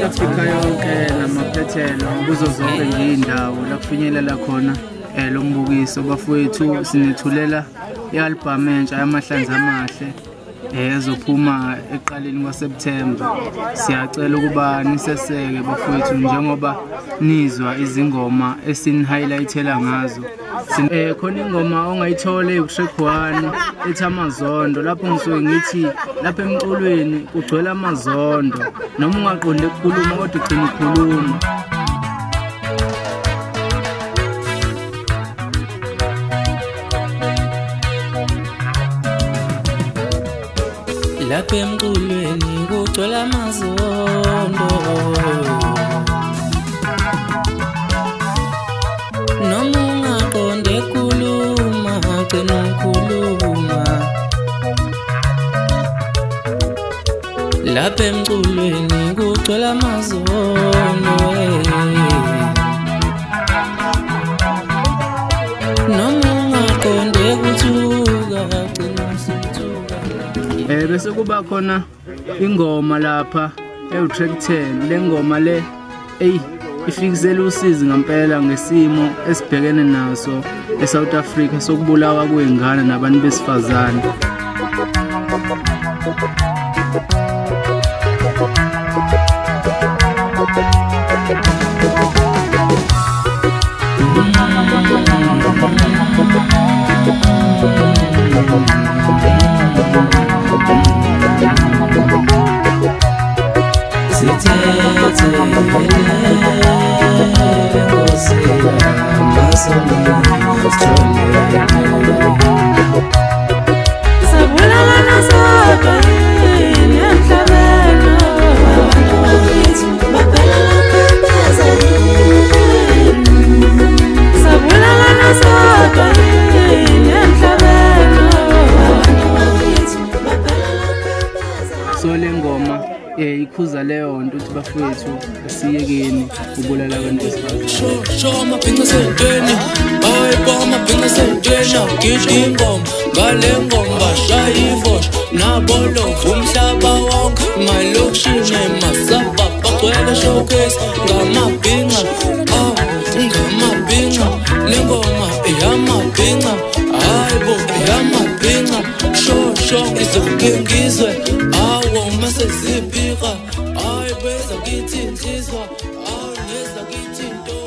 Africa yonke namaphethelo kuzo zonke nje indawo la kufinyelela khona lo mbukiso bafowethu sinethulela i-album entsha yamahlanzi amahle ezophuma eqaleni kwaSeptember. Siyacela ukuba niseseke bafowethu njengoba nizwa izingoma esini-highlightela ngazo. Khona ingoma ongayithola eyi-track 1 ethi Amazondo, lapho ngisuke ngithi lapha emculweni kugcwele amazondo noma ungaqonde ukukhuluma kodwa ugcina ukhuluma. Lapha emculweni kugcwele amazondo noma ungaqonde khuluma gcina ukhuluma. Lapha emculweni kugcwele amazondo noma ungaqonde kuthuka gcina usuthuka. Bese kuba khona ingoma lapha ewu-track 10. Le ngoma le ifikisela usizi ngempela ngesimo esibhekene naso eSouth Africa sokubulawa kwezingane nabantu besifazane. So le ngoma ikhuza leyo nto uthi bafowethu asiyekeni ubulala abantu besifazane. Show amabhinqa sentweni, hayibo amabhinqa sentweni, gidla ingoma ngale ngoma bashaya ivosha nabolovu umhlaba wonke malokishini emasaba bagcwele showcase ngamabhinqa ngamabhinqa. Le ngoma eyamabhinqa hayibo eyamabhinqa. Show izokengizwe awo masezibhika hayibo ezakithi insizwa awo nezakithi nto